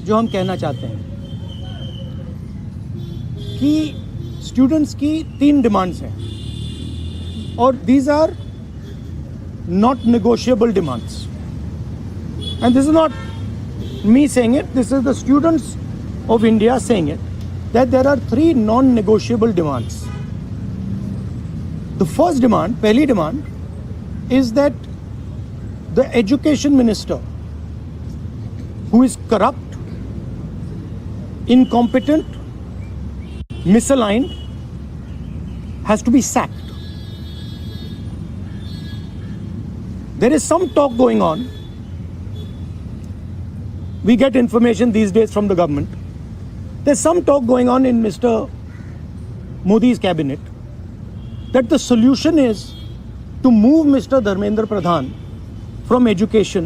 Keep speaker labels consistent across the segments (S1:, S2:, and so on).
S1: जो हम कहना चाहते हैं कि स्टूडेंट्स की 3 डिमांड्स हैं और these are not negotiable demands and this is not me saying it, this is the students of India saying it that there are 3 non negotiable demands. The first demand, पहली demand is that the education minister, who is corrupt, incompetent, misaligned, has to be sacked. There is some talk going on. We get information these days from the government. There's some talk going on in Mr. Modi's cabinet that the solution is to move Mr. Dharmendra Pradhan from education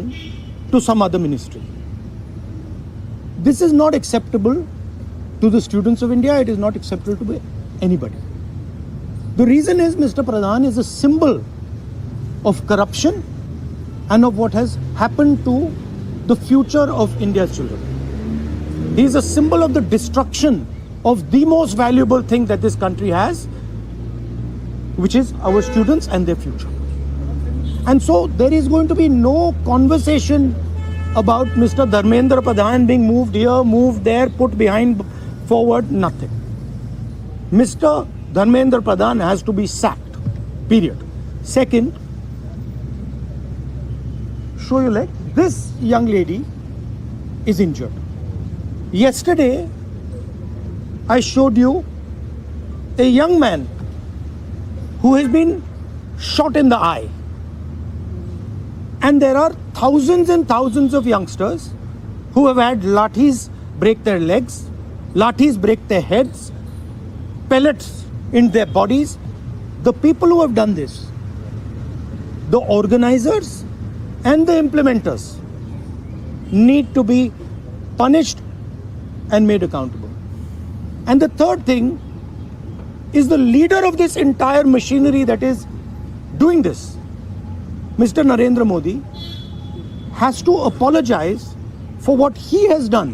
S1: to some other ministry. This is not acceptable to the students of India. It is not acceptable to anybody. The reason is Mr. Pradhan is a symbol of corruption and of what has happened to the future of India's children. He is a symbol of the destruction of the most valuable thing that this country has, which is our students and their future. And so there is going to be no conversation about Mr. Dharmendra Pradhan being moved here, moved there, put behind, forward, nothing. Mr. Dharmendra Pradhan has to be sacked, period. Second, show your leg. This young lady is injured. Yesterday, I showed you a young man who has been shot in the eye. And there are thousands and thousands of youngsters who have had lathis break their legs, lathis break their heads, pellets in their bodies. The people who have done this, the organizers and the implementers, need to be punished and made accountable. And the third thing is the leader of this entire machinery that is doing this, Mr. Narendra Modi, has to apologize for what he has done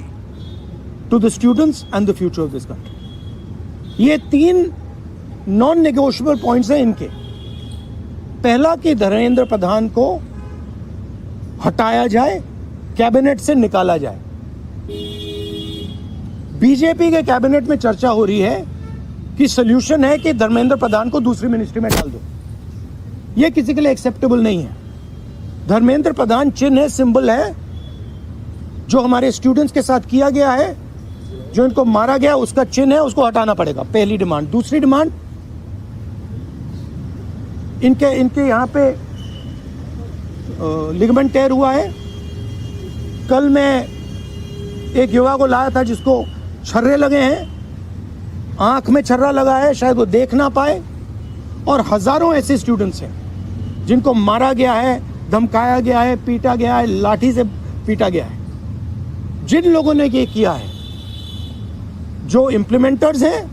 S1: to the students and the future of this country. ये 3 non negotiable points हैं इनके. पहला कि धर्मेंद्र प्रधान को हटाया जाए, cabinet से निकाला जाए. बीजेपी के कैबिनेट में चर्चा हो रही है कि सोल्यूशन है कि धर्मेंद्र प्रधान को दूसरी मिनिस्ट्री में डाल दो. ये किसी के लिए एक्सेप्टेबल नहीं है. धर्मेंद्र प्रधान चिन्ह है, सिंबल है, जो हमारे स्टूडेंट्स के साथ किया गया है, जो इनको मारा गया उसका चिन्ह है, उसको हटाना पड़ेगा. पहली डिमांड. दूसरी डिमांड, इनके यहाँ पे लिगामेंट टेयर हुआ है. कल मैं एक युवा को लाया था जिसको छर्रे लगे हैं, आंख में छर्रा लगा है, शायद वो देख ना पाए. और हजारों ऐसे स्टूडेंट्स हैं जिनको मारा गया है, धमकाया गया है, पीटा गया है, लाठी से पीटा गया है. जिन लोगों ने ये किया है, जो इम्प्लीमेंटर्स हैं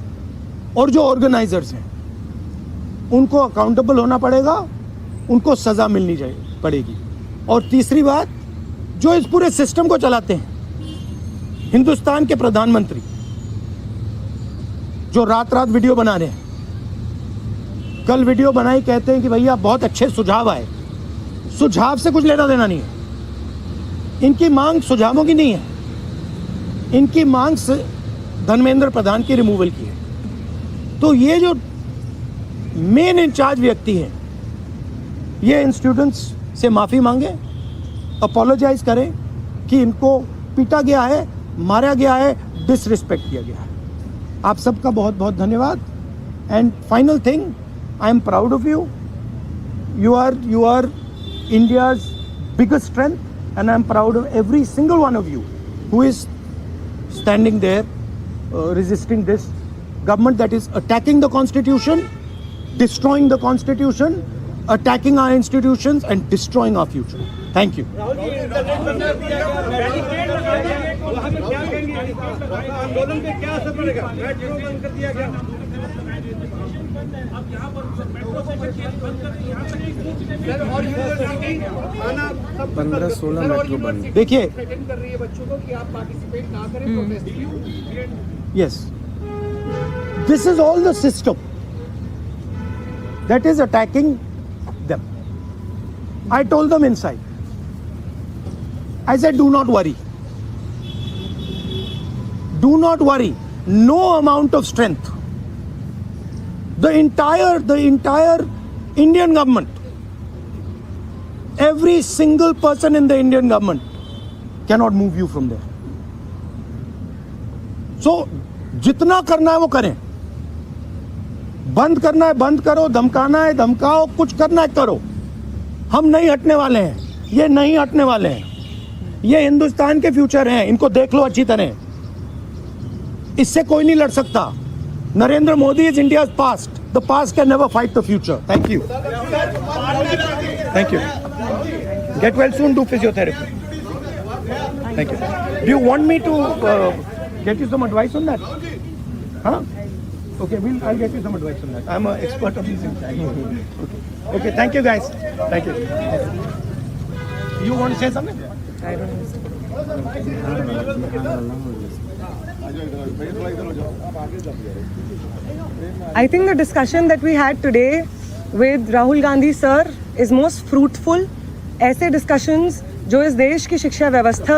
S1: और जो ऑर्गेनाइजर्स हैं, उनको अकाउंटेबल होना पड़ेगा, उनको सजा मिलनी पड़ेगी. और तीसरी बात, जो इस पूरे सिस्टम को चलाते हैं, हिंदुस्तान के प्रधानमंत्री, जो रात रात वीडियो बना रहे हैं, कल वीडियो बनाई, कहते हैं कि भैया बहुत अच्छे सुझाव आए. सुझाव से कुछ लेना देना नहीं है. इनकी मांग सुझावों की नहीं है, इनकी मांग धर्मेंद्र प्रधान की रिमूवल की है. तो ये जो मेन इंचार्ज व्यक्ति हैं, ये इन स्टूडेंट्स से माफ़ी मांगे, अपोलोजाइज करें कि इनको पीटा गया है, मारा गया है, डिसरिस्पेक्ट किया गया है. आप सबका बहुत बहुत धन्यवाद. And final thing, I am proud of you. You are India's biggest strength, and I am proud of every single one of you who is standing there resisting this government that is attacking the Constitution, destroying the Constitution, attacking our institutions and destroying our future. Thank you.
S2: आंदोलन पे क्या असर पड़ेगा? अब यहाँ पर metro station बंद कर यहाँ तक सर, और यूनिवर्सिटी आना
S3: 15-16 मेट्रो बंद।
S1: देखिए,
S2: थ्रेटन कर रही है बच्चों को कि आप पार्टिसिपेट ना करें protest.
S1: yes, this is all the system that is attacking them. I told them inside. I said, do not worry. Do not worry. No amount of strength. The entire Indian government, every single person in the Indian government cannot move you from there. So, जितना करना है वो करें. बंद करना है बंद करो, धमकाना है धमकाओ, कुछ करना है करो. हम नहीं हटने वाले हैं. ये नहीं हटने वाले हैं. ये हिंदुस्तान के फ्यूचर हैं. इनको देख लो अच्छी तरह. इससे कोई नहीं लड़ सकता. Narendra Modi is India's past. The past can never fight the future. Thank you. Thank you. Get well soon. Do physiotherapy. Thank you. Do you want me to get you some advice on that? Huh? Okay, I'll get you some advice on that. I'm an expert on these things. Okay. Okay. Thank you, guys. Thank you. You want to say something?
S3: I don't know.
S4: I think the discussion that we had today with Rahul Gandhi sir is most fruitful. ऐसे discussions जो इस देश की शिक्षा व्यवस्था